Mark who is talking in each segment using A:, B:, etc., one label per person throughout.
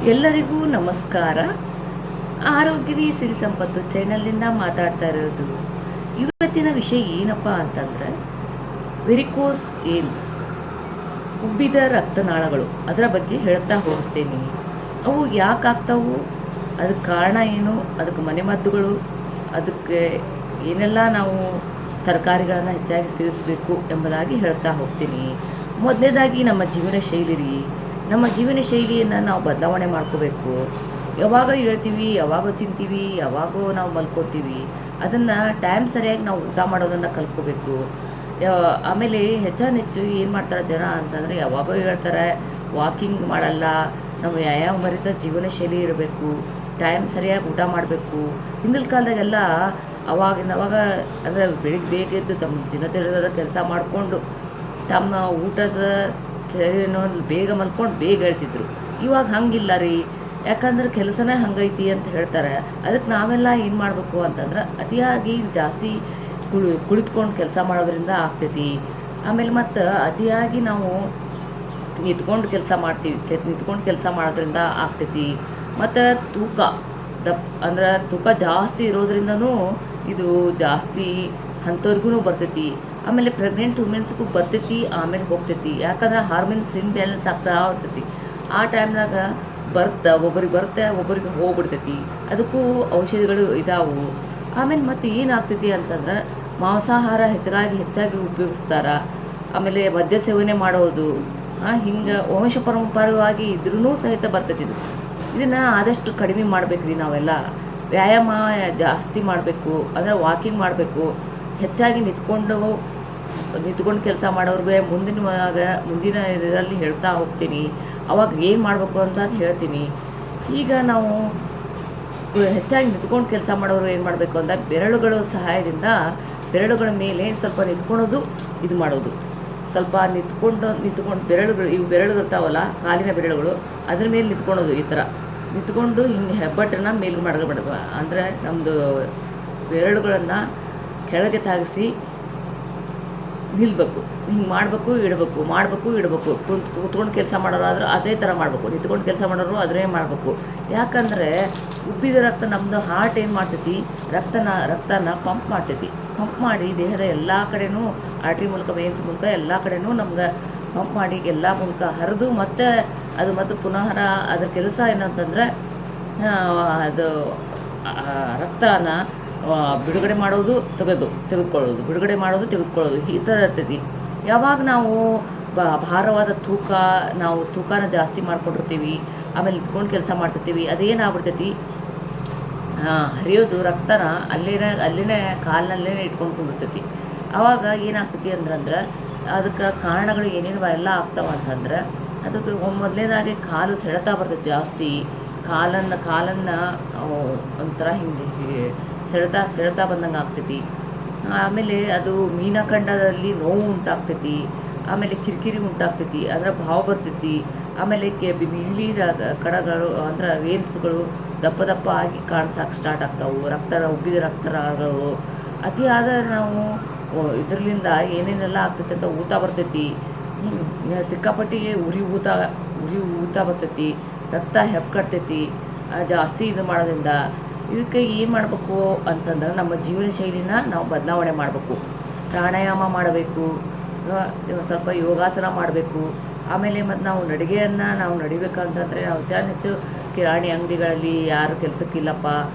A: ಎಲ್ಲರಿಗೂ ನಮಸ್ಕಾರ. ಆರೋಗ್ಯವೇ ಸಿರಿ ಸಂಪತ್ತು ಚಾನಲ್ನಿಂದ ಮಾತಾಡ್ತಾ ಇರೋದು. ಇವತ್ತಿನ ವಿಷಯ ಏನಪ್ಪ ಅಂತಂದರೆ ವೆರಿಕೋಸ್ ವೇನ್ಸ್, ಉಬ್ಬಿದ ರಕ್ತನಾಳಗಳು, ಅದರ ಬಗ್ಗೆ ಹೇಳ್ತಾ ಹೋಗ್ತೇನೆ. ಅವು ಯಾಕೆ ಆಗ್ತಾವು, ಅದಕ್ಕೆ ಕಾರಣ ಏನು, ಅದಕ್ಕೆ ಮನೆಮದ್ದುಗಳು, ಅದಕ್ಕೆ ಏನೆಲ್ಲ ನಾವು ತರಕಾರಿಗಳನ್ನು ಹೆಚ್ಚಾಗಿ ಸೇವಿಸಬೇಕು ಎಂಬುದಾಗಿ ಹೇಳ್ತಾ ಹೋಗ್ತೀನಿ. ಮೊದಲನೇದಾಗಿ ನಮ್ಮ ಜೀವನ ಶೈಲಿ ರೀ. ನಮ್ಮ ಜೀವನ ಶೈಲಿಯನ್ನು ನಾವು ಬದಲಾವಣೆ ಮಾಡ್ಕೋಬೇಕು. ಯಾವಾಗ ಹೇಳ್ತೀವಿ, ಯಾವಾಗ ತಿಂತೀವಿ, ಯಾವಾಗೋ ನಾವು ಮಲ್ಕೋತೀವಿ, ಅದನ್ನು ಟೈಮ್ ಸರಿಯಾಗಿ ನಾವು ಊಟ ಮಾಡೋದನ್ನು ಕಲ್ತ್ಕೋಬೇಕು. ಆಮೇಲೆ ಹೆಚ್ಚಾನೆಚ್ಚು ಏನು ಮಾಡ್ತಾರೆ ಜನ ಅಂತಂದರೆ, ಯಾವಾಗೋ ಹೇಳ್ತಾರೆ ವಾಕಿಂಗ್ ಮಾಡಲ್ಲ, ನಾವು ವ್ಯಾಯಾಮ ಭರಿತ ಜೀವನ ಶೈಲಿ ಇರಬೇಕು, ಟೈಮ್ ಸರಿಯಾಗಿ ಊಟ ಮಾಡಬೇಕು. ಹಿಂದಿನ ಕಾಲದಾಗೆಲ್ಲ ಅವಾಗ ಅಂದರೆ ಬೆಳಿಗ್ಗೆ ಬೇಗ ಎದ್ದು ತಮ್ಮ ದಿನಚರ್ಯದ ಕೆಲಸ ಮಾಡಿಕೊಂಡು ತಮ್ಮ ಊಟದ ಸರಿನೋ ಬೇಗ ಮಲ್ಕೊಂಡು ಬೇಗ ಹೇಳ್ತಿದ್ರು. ಇವಾಗ ಹಂಗಿಲ್ಲ ರೀ. ಯಾಕಂದ್ರೆ ಕೆಲಸನೇ ಹಂಗೈತಿ ಅಂತ ಹೇಳ್ತಾರೆ. ಅದಕ್ಕೆ ನಾವೆಲ್ಲ ಏನು ಮಾಡಬೇಕು ಅಂತಂದ್ರೆ, ಅತಿಯಾಗಿ ಜಾಸ್ತಿ ಕುಳಿತ್ಕೊಂಡು ಕೆಲಸ ಮಾಡೋದ್ರಿಂದ ಆಗ್ತೈತಿ. ಆಮೇಲೆ ಮತ್ತು ಅತಿಯಾಗಿ ನಾವು ನಿಂತ್ಕೊಂಡು ಕೆಲಸ ಮಾಡ್ತೀವಿ, ನಿಂತ್ಕೊಂಡು ಕೆಲಸ ಮಾಡೋದ್ರಿಂದ ಆಗ್ತೈತಿ. ಮತ್ತು ತೂಕ ಜಾಸ್ತಿ ಇರೋದ್ರಿಂದನೂ ಇದು ಜಾಸ್ತಿ ಅಂಥವ್ರಿಗೂ ಬರ್ತೈತಿ. ಆಮೇಲೆ ಪ್ರೆಗ್ನೆಂಟ್ ವುಮೆನ್ಸ್ಗೂ ಬರ್ತೈತಿ, ಆಮೇಲೆ ಹೋಗ್ತೈತಿ. ಯಾಕಂದ್ರೆ ಹಾರ್ಮೋನ್ಸ್ ಇಂಬ್ಯಾಲೆನ್ಸ್ ಆಗ್ತಾ ಇರ್ತೈತಿ. ಆ ಟೈಮ್ನಾಗ ಒಬ್ಬರಿಗೆ ಬರುತ್ತೆ, ಒಬ್ಬರಿಗೆ ಹೋಗ್ಬಿಡ್ತೈತಿ. ಅದಕ್ಕೂ ಔಷಧಿಗಳು ಇದಾವು. ಆಮೇಲೆ ಮತ್ತು ಏನಾಗ್ತೈತಿ ಅಂತಂದ್ರೆ, ಮಾಂಸಾಹಾರ ಹೆಚ್ಚಾಗಿ ಉಪಯೋಗಿಸ್ತಾರೆ. ಆಮೇಲೆ ಮದ್ಯ ಸೇವನೆ ಮಾಡೋದು, ಹಿಂಗೆ ವಂಶ ಪರಂಪರವಾಗಿ ಇದ್ರೂ ಸಹಿತ ಬರ್ತೈತಿ ಇದು. ಇದನ್ನು ಆದಷ್ಟು ಕಡಿಮೆ ಮಾಡ್ಬೇಕ್ರಿ ನಾವೆಲ್ಲ. ವ್ಯಾಯಾಮ ಜಾಸ್ತಿ ಮಾಡಬೇಕು, ಅಂದರೆ ವಾಕಿಂಗ್ ಮಾಡಬೇಕು. ಹೆಚ್ಚಾಗಿ ನಿಂತ್ಕೊಂಡು ಕೆಲಸ ಮಾಡೋರಿಗೆ ಮುಂದಿನ ಇದರಲ್ಲಿ ಹೇಳ್ತಾ ಹೋಗ್ತೀನಿ. ಅವಾಗ ಏನು ಮಾಡಬೇಕು ಅಂತ ಹೇಳ್ತೀನಿ. ಈಗ ನಾವು ಹೆಚ್ಚಾಗಿ ನಿಂತ್ಕೊಂಡು ಕೆಲಸ ಮಾಡೋರು ಏನು ಮಾಡಬೇಕು ಅಂತ, ಬೆರಳುಗಳ ಸಹಾಯದಿಂದ ಬೆರಳುಗಳ ಮೇಲೆ ಸ್ವಲ್ಪ ನಿಂತ್ಕೊಳ್ಳೋದು, ಇದು ಮಾಡೋದು. ಸ್ವಲ್ಪ ನಿಂತ್ಕೊಂಡು ಬೆರಳುಗಳು ಇರ್ತಾವಲ್ಲ, ಕಾಲಿನ ಬೆರಳುಗಳು, ಅದ್ರ ಮೇಲೆ ನಿಂತ್ಕೊಳ್ಳೋದು. ಈ ಥರ ನಿಂತ್ಕೊಂಡು ಹಿಂಗೆ ಹೆಬ್ಬಟ್ಟನ್ನು ಮೇಲೆ ಮಾಡಬೇಕು. ಅಂದರೆ ನಮ್ಮದು ಬೆರಳುಗಳನ್ನು ಕೆಳಗೆ ತಾಗಿಸಿ ನಿಲ್ಬೇಕು. ಹಿಂಗೆ ಮಾಡಬೇಕು, ಇಡಬೇಕು. ಕೂತ್ಕೊಂಡು ಕೆಲಸ ಮಾಡೋರಾದ್ರೂ ಅದೇ ಥರ ಮಾಡಬೇಕು. ನಿಂತ್ಕೊಂಡು ಕೆಲಸ ಮಾಡೋರು ಅದೇ ಮಾಡಬೇಕು. ಯಾಕಂದರೆ ಉಬ್ಬಿದ ರಕ್ತ, ನಮ್ಮದು ಹಾರ್ಟ್ ಏನು ಮಾಡ್ತೈತಿ, ರಕ್ತನ ಪಂಪ್ ಮಾಡ್ತೈತಿ. ಪಂಪ್ ಮಾಡಿ ದೇಹದ ಎಲ್ಲ ಕಡೆನೂ ಆರ್ಟ್ರಿ ಮೂಲಕ, ವೇನ್ಸ್ ಮೂಲಕ ಎಲ್ಲ ಕಡೆನೂ ನಮ್ಗೆ ಪಂಪ್ ಮಾಡಿ ಎಲ್ಲ ಮೂಲಕ ಹರಿದು ಮತ್ತು ಪುನಃ ಅದರ ಕೆಲಸ ಏನಂತಂದರೆ, ಅದು ರಕ್ತನ ಬಿಡುಗಡೆ ಮಾಡೋದು, ತೆಗೆದುಕೊಳ್ಳೋದು, ಬಿಡುಗಡೆ ಮಾಡೋದು, ತೆಗೆದುಕೊಳ್ಳೋದು, ಈ ಥರ ಇರ್ತೈತಿ. ಯಾವಾಗ ನಾವು ಭಾರವಾದ ತೂಕನ ಜಾಸ್ತಿ ಮಾಡ್ಕೊಂಡಿರ್ತೀವಿ, ಆಮೇಲೆ ನಿಂತ್ಕೊಂಡು ಕೆಲಸ ಮಾಡ್ತಿರ್ತೀವಿ, ಅದೇನಾಗ್ಬಿಡ್ತೈತಿ, ಹರಿಯೋದು ರಕ್ತನ ಅಲ್ಲಿನೇ ಕಾಲಿನಲ್ಲೇ ಇಟ್ಕೊಂಡು ಕುಂದಿರ್ತೈತಿ. ಆವಾಗ ಏನಾಗ್ತೈತಿ ಅಂದ್ರೆ ಅದಕ್ಕೆ ಕಾರಣಗಳು ಏನೇನು ಎಲ್ಲ ಆಗ್ತಾವ ಅಂತಂದ್ರೆ, ಅದಕ್ಕೆ ಮೊದಲನೇದಾಗಿ ಕಾಲು ಸೆಳೆತ ಬರ್ತೈತಿ ಜಾಸ್ತಿ. ಕಾಲನ್ನು ಒಂಥರ ಹಿಂಗೆ ಸೆಳೆತ ಬಂದಂಗೆ ಆಗ್ತೈತಿ. ಆಮೇಲೆ ಅದು ಮೀನಖಂಡದಲ್ಲಿ ನೋವು ಉಂಟಾಗ್ತೈತಿ. ಆಮೇಲೆ ಕಿರಿಕಿರಿ ಉಂಟಾಗ್ತೈತಿ, ಅಂದರೆ ಭಾವ ಬರ್ತೈತಿ. ಆಮೇಲೆ ಇಲ್ಲಿ ಕಣಗಳು, ಅಂದರೆ ವೇನ್ಸ್ಗಳು ದಪ್ಪ ಆಗಿ ಕಾಣಿಸೋಕೆ ಸ್ಟಾರ್ಟ್ ಆಗ್ತಾವೆ. ಉಬ್ಬಿದ ರಕ್ತನಾಳಗಳು ಅತಿಯಾದ ನಾವು ಇದರಿಂದ ಏನೇನೆಲ್ಲ ಆಗ್ತೈತಿ ಅಂತ ಊತ ಬರ್ತೈತಿ. ಸಿಕ್ಕಾಪಟ್ಟಿಗೆ ಉರಿ ಊತ ಬರ್ತೈತಿ. ರಕ್ತ ಹೆಪ್ಪುಕಟ್ತೈತಿ ಜಾಸ್ತಿ ಇದು ಮಾಡೋದ್ರಿಂದ. ಇದಕ್ಕೆ ಏನು ಮಾಡಬೇಕು ಅಂತಂದ್ರೆ, ನಮ್ಮ ಜೀವನ ಶೈಲಿನ ನಾವು ಬದಲಾವಣೆ ಮಾಡಬೇಕು. ಪ್ರಾಣಾಯಾಮ ಮಾಡಬೇಕು, ಸ್ವಲ್ಪ ಯೋಗಾಸನ ಮಾಡಬೇಕು. ಆಮೇಲೆ ಮತ್ತು ನಾವು ನಾವು ನಡಿಬೇಕಂತಂದರೆ, ನಾವು ಹೆಚ್ಚು ಕಿರಾಣಿ ಅಂಗಡಿಗಳಲ್ಲಿ ಯಾರು ಕೆಲಸಕ್ಕಿಲ್ಲಪ್ಪ,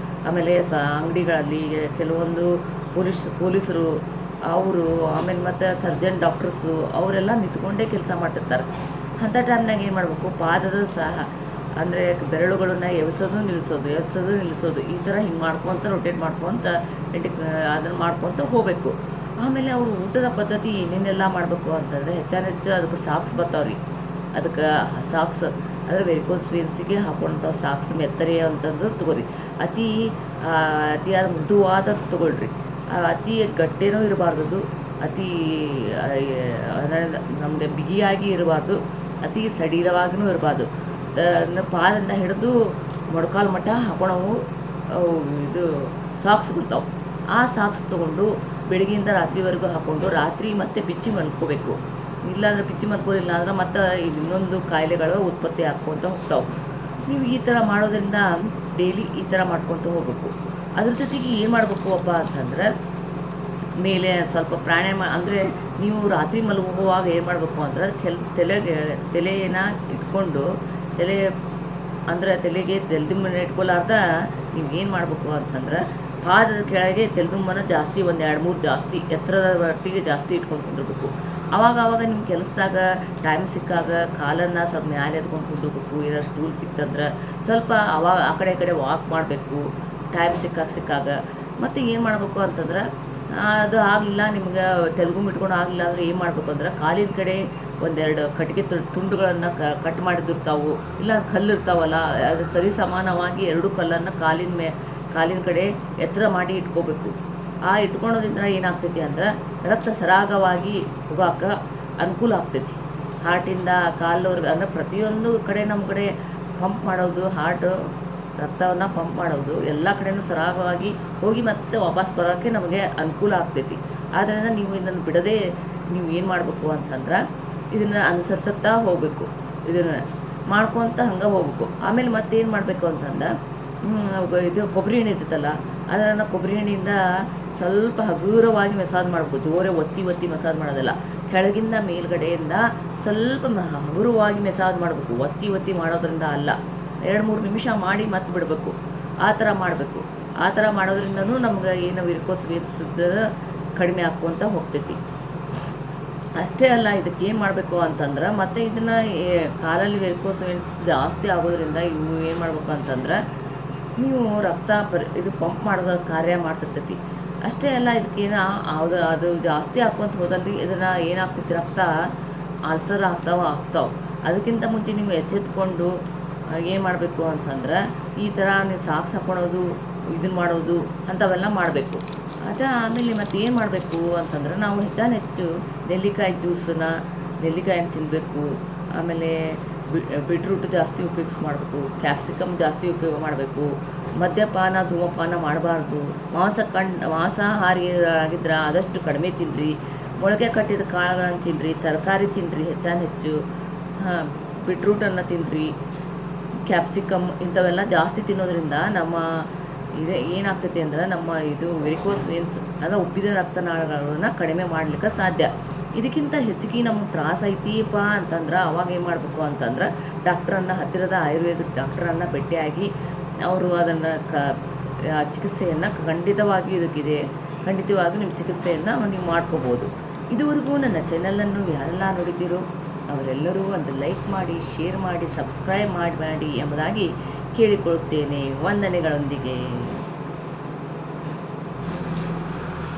A: ಆಮೇಲೆ ಅಂಗಡಿಗಳಲ್ಲಿ ಕೆಲವೊಂದು ಪೊಲೀಸರು ಅವರು, ಆಮೇಲೆ ಮತ್ತು ಸರ್ಜನ್ ಡಾಕ್ಟರ್ಸು ಅವರೆಲ್ಲ ನಿಂತ್ಕೊಂಡೇ ಕೆಲಸ ಮಾಡ್ತಿರ್ತಾರೆ. ಅಂಥ ಟೈಮ್ನಾಗ ಏನು ಮಾಡಬೇಕು, ಪಾದದ ಅಂದರೆ ಬೆರಳುಗಳನ್ನ ಎಬ್ಸೋದು ನಿಲ್ಲಿಸೋದು ಈ ಥರ ಹಿಂಗೆ ರೊಟೇಟ್ ಮಾಡ್ಕೊತ ಅದನ್ನು ಮಾಡ್ಕೊತ ಹೋಗಬೇಕು. ಆಮೇಲೆ ಅವರು ಊಟದ ಪದ್ಧತಿ ಏನೇನೆಲ್ಲ ಮಾಡಬೇಕು ಅಂತಂದರೆ, ಹೆಚ್ಚು ಅದಕ್ಕೆ ಸಾಕ್ಸ್ ಬರ್ತಾವ್ರಿ. ಅದಕ್ಕೆ ಸಾಕ್ಸ್ ಅಂದರೆ ವೆರಿಕೋಸ್ ವೇನ್ಸಿಗೆ ಹಾಕೊಂಡಂಥ ಸಾಕ್ಸ್ ಮೆತ್ತರಿ ಅಂತಂದು ತೊಗೊರಿ. ಅತಿಯಾದ ಮೃದುವಾದ ತೊಗೊಳ್ರಿ. ಅತಿ ಗಟ್ಟಿನೂ ಇರಬಾರ್ದು, ಅತಿ ಅಂದರೆ ನಮಗೆ ಬಿಗಿಯಾಗಿ ಇರಬಾರ್ದು, ಅತಿ ಸಡಿಲವಾಗಿಯೂ ಇರಬಾರ್ದು. ಪಾದದಿಂದ ಹಿಡಿದು ಮೊಣಕಾಲು ಮಟ್ಟ ಹಾಕೊಳವು ಇದು ಸಾಕ್ಸ್ ಬರ್ತಾವೆ. ಆ ಸಾಕ್ಸ್ ತೊಗೊಂಡು ಬೆಳಗ್ಗೆಯಿಂದ ರಾತ್ರಿವರೆಗೂ ಹಾಕ್ಕೊಂಡು ರಾತ್ರಿ ಮತ್ತೆ ಬಿಚ್ಚಿ ಮಲ್ಕೋಬೇಕು. ಇಲ್ಲಾಂದರೆ ಬಿಚ್ಚಿ ಮಲ್ಕೋಲಿಲ್ಲ ಅಂದ್ರೆ ಮತ್ತೆ ಇನ್ನೊಂದು ಕಾಯಿಲೆಗಳು ಉತ್ಪತ್ತಿ ಆಗ್ಕೊತ ಹೋಗ್ತಾವೆ. ನೀವು ಈ ಥರ ಮಾಡೋದ್ರಿಂದ ಡೈಲಿ ಈ ಥರ ಮಾಡ್ಕೊತ ಹೋಗಬೇಕು. ಅದ್ರ ಜೊತೆಗೆ ಏನು ಮಾಡಬೇಕು ಅಪ್ಪ ಅಂತಂದ್ರೆ, ಮೇಲೆ ಸ್ವಲ್ಪ ಪ್ರಾಣಾಯಾಮ ಅಂದರೆ ನೀವು ರಾತ್ರಿ ಮಲಗುವಾಗ ಏನು ಮಾಡಬೇಕು ಅಂದ್ರೆ ತಲೆನ ಇಟ್ಕೊಂಡು ತಲೆಗೆ ತಲೆದುಂಬನ ಇಟ್ಕೊಲಾರ್ದ ನೀವು ಏನು ಮಾಡಬೇಕು ಅಂತಂದ್ರೆ, ಪಾದದ ಕೆಳಗೆ ತಲೆದುಂಬನ ಜಾಸ್ತಿ 1-2-3 ಜಾಸ್ತಿ ಎತ್ತರದ ಮಟ್ಟಿಗೆ ಜಾಸ್ತಿ ಇಟ್ಕೊಂಡು ಕುಂದಿರ್ಬೇಕು. ಆವಾಗ ನಿಮ್ಮ ಕೆಲಸದಾಗ ಟೈಮ್ ಸಿಕ್ಕಾಗ ಕಾಲನ್ನು ಸ್ವಲ್ಪ ಮ್ಯಾಲೆ ಎತ್ಕೊಂಡು ಕುಂದಿರ್ಬೇಕು. ಏನಾದ್ರು ಸ್ಟೂಲ್ ಸಿಕ್ತಂದ್ರೆ ಸ್ವಲ್ಪ ಆ ಕಡೆ ಈ ಕಡೆ ವಾಕ್ ಮಾಡಬೇಕು ಟೈಮ್ ಸಿಕ್ಕಾಗ. ಮತ್ತು ಏನು ಮಾಡಬೇಕು ಅಂತಂದ್ರೆ, ಅದು ಆಗಲಿಲ್ಲ ನಿಮ್ಗೆ ತೆಲುಗು ಇಟ್ಕೊಂಡು ಆಗಲಿಲ್ಲ ಅಂದರೆ ಏನು ಮಾಡಬೇಕು ಅಂದ್ರೆ, ಕಾಲಿನ ಕಡೆ 1-2 ಕಟ್ಟಿಗೆ ತುಂಡುಗಳನ್ನು ಕಟ್ ಮಾಡಿದಿರ್ತಾವೆ, ಇಲ್ಲ ಕಲ್ಲು ಇರ್ತಾವಲ್ಲ, ಅದು ಸರಿ ಸಮಾನವಾಗಿ 2 ಕಲ್ಲನ್ನು ಕಾಲಿನ ಕಡೆ ಎತ್ತರ ಮಾಡಿ ಇಟ್ಕೋಬೇಕು. ಇಟ್ಕೊಳೋದ್ರಿಂದ ಏನಾಗ್ತೈತಿ ಅಂದ್ರೆ, ರಕ್ತ ಸರಾಗವಾಗಿ ಹೋಗೋಕೆ ಅನುಕೂಲ ಆಗ್ತೈತಿ. ಹಾರ್ಟಿಂದ ಕಾಲವರೆಗೆ ಅಂದರೆ ಪ್ರತಿಯೊಂದು ಕಡೆ ನಮ್ಮ ಕಡೆ ಪಂಪ್ ಮಾಡೋದು, ರಕ್ತವನ್ನು ಪಂಪ್ ಮಾಡೋದು ಎಲ್ಲ ಕಡೆಯೂ ಸರಾಗವಾಗಿ ಹೋಗಿ ಮತ್ತೆ ವಾಪಸ್ ಬರೋಕ್ಕೆ ನಮಗೆ ಅನುಕೂಲ ಆಗ್ತೈತಿ. ಆದ್ದರಿಂದ ನೀವು ಇದನ್ನು ಬಿಡದೆ ನೀವು ಏನು ಮಾಡಬೇಕು ಅಂತಂದ್ರೆ, ಇದನ್ನು ಅನುಸರಿಸುತ್ತಾ ಹೋಗಬೇಕು. ಇದನ್ನು ಮಾಡ್ಕೊತ ಹಂಗೆ ಹೋಗ್ಬೇಕು. ಆಮೇಲೆ ಮತ್ತೇನು ಮಾಡಬೇಕು ಅಂತಂದ್ರೆ, ಇದು ಕೊಬ್ಬರಿ ಎಣ್ಣೆ ಇರ್ತೈತಲ್ಲ, ಅದನ್ನು ಕೊಬ್ಬರಿ ಎಣ್ಣೆಯಿಂದ ಸ್ವಲ್ಪ ಹಗುರವಾಗಿ ಮಸಾಜ್ ಮಾಡಬೇಕು. ಜೋರೆ ಒತ್ತಿ ಮಸಾಜ್ ಮಾಡೋದಲ್ಲ, ಕೆಳಗಿಂದ ಮೇಲ್ಗಡೆಯಿಂದ ಸ್ವಲ್ಪ ಹಗುರವಾಗಿ ಮಸಾಜ್ ಮಾಡಬೇಕು. ಒತ್ತಿ ಮಾಡೋದ್ರಿಂದ ಅಲ್ಲ, 2-3 ನಿಮಿಷ ಮಾಡಿ ಮತ್ತೆ ಬಿಡಬೇಕು. ಆ ಥರ ಮಾಡಬೇಕು. ಆ ಥರ ಮಾಡೋದ್ರಿಂದನೂ ನಮ್ಗೆ ಏನು ವೆರಿಕೋಸ್ ವೇನ್ಸ್ ಕಡಿಮೆ ಆಕ್ಕೊಂತ ಹೋಗ್ತೈತಿ. ಅಷ್ಟೇ ಅಲ್ಲ, ಇದಕ್ಕೆ ಏನು ಮಾಡಬೇಕು ಅಂತಂದ್ರೆ, ಮತ್ತು ಇದನ್ನು ಕಾಲಲ್ಲಿ ವೆರಿಕೋಸ್ ವೇನ್ಸ್ ಜಾಸ್ತಿ ಆಗೋದ್ರಿಂದ ಇವು ಏನು ಮಾಡಬೇಕು ಅಂತಂದ್ರೆ, ನೀವು ರಕ್ತ ಇದು ಪಂಪ್ ಮಾಡೋದು ಕಾರ್ಯ ಮಾಡ್ತಿರ್ತೈತಿ. ಅಷ್ಟೇ ಅಲ್ಲ, ಇದಕ್ಕೇನು ಅದು ಜಾಸ್ತಿ ಹಾಕ್ಕೊಂತ ಹೋದಲ್ಲಿ ಇದನ್ನು ಏನಾಗ್ತೈತಿ, ರಕ್ತ ಅಲ್ಸರ್ ಆಗ್ತಾವೆ. ಅದಕ್ಕಿಂತ ಮುಂಚೆ ನೀವು ಎಚ್ಚೆತ್ಕೊಂಡು ಏನು ಮಾಡಬೇಕು ಅಂತಂದ್ರೆ, ಈ ಥರ ನೀವು ಸಾಕ್ಸ್ ಹಾಕ್ಕೊಳೋದು, ಇದನ್ನು ಮಾಡೋದು ಅಂಥವೆಲ್ಲ ಮಾಡಬೇಕು. ಆಮೇಲೆ ಮತ್ತೆ ಏನು ಮಾಡಬೇಕು ಅಂತಂದ್ರೆ, ನಾವು ಹೆಚ್ಚು ನೆಲ್ಲಿಕಾಯಿ ನೆಲ್ಲಿಕಾಯನ್ನು ತಿನ್ನಬೇಕು. ಆಮೇಲೆ ಬೀಟ್ರೂಟ್ ಜಾಸ್ತಿ ಉಪಯೋಗಿಸಿ ಮಾಡಬೇಕು. ಕ್ಯಾಪ್ಸಿಕಮ್ ಜಾಸ್ತಿ ಉಪಯೋಗ ಮಾಡಬೇಕು. ಮದ್ಯಪಾನ ಧೂಮಪಾನ ಮಾಡಬಾರ್ದು. ಮಾಂಸಾಹಾರಿ ಆಗಿದ್ರೆ ಆದಷ್ಟು ಕಡಿಮೆ ತಿನ್ನಿರಿ. ಮೊಳಕೆ ಕಟ್ಟಿದ ಕಾಳುಗಳನ್ನು ತಿನ್ನಿರಿ. ತರಕಾರಿ ತಿನ್ನಿರಿ ಹೆಚ್ಚು. ಬೀಟ್ರೂಟನ್ನು ತಿನ್ನಿರಿ. ಕ್ಯಾಪ್ಸಿಕಮ್ ಇಂಥವೆಲ್ಲ ಜಾಸ್ತಿ ತಿನ್ನೋದ್ರಿಂದ ನಮ್ಮ ಏನಾಗ್ತೈತಿ ಅಂದ್ರೆ, ನಮ್ಮ ಇದು ವೆರಿಕೋಸ್ ವೇನ್ಸ್ ಉಬ್ಬಿದ ರಕ್ತನಾಳಗಳನ್ನು ಕಡಿಮೆ ಮಾಡಲಿಕ್ಕೆ ಸಾಧ್ಯ. ಇದಕ್ಕಿಂತ ಹೆಚ್ಚಿಗೆ ನಮ್ಗೆ ತ್ರಾಸ ಐತಿಪ್ಪ ಅಂತಂದ್ರೆ, ಅವಾಗ ಏನು ಮಾಡಬೇಕು ಅಂತಂದ್ರೆ, ಹತ್ತಿರದ ಆಯುರ್ವೇದಿಕ್ ಡಾಕ್ಟ್ರನ್ನು ಭೇಟಿಯಾಗಿ ಅವರು ಅದನ್ನು ಚಿಕಿತ್ಸೆಯನ್ನು ಖಂಡಿತವಾಗಿ ನಿಮ್ಮ ಚಿಕಿತ್ಸೆಯನ್ನು ನೀವು ಮಾಡ್ಕೋಬೋದು. ಇದುವರೆಗೂ ನನ್ನ ಚಾನಲನ್ನು ಯಾರೆಲ್ಲ ನೋಡಿದ್ದೀರೋ ಅವರೆಲ್ಲರೂ ಒಂದು ಲೈಕ್ ಮಾಡಿ, ಶೇರ್ ಮಾಡಿ, ಸಬ್ಸ್ಕ್ರೈಬ್ ಮಾಡಿ ಎಂಬುದಾಗಿ ಕೇಳಿಕೊಳ್ಳುತ್ತೇನೆ. ವಂದನೆಗಳೊಂದಿಗೆ.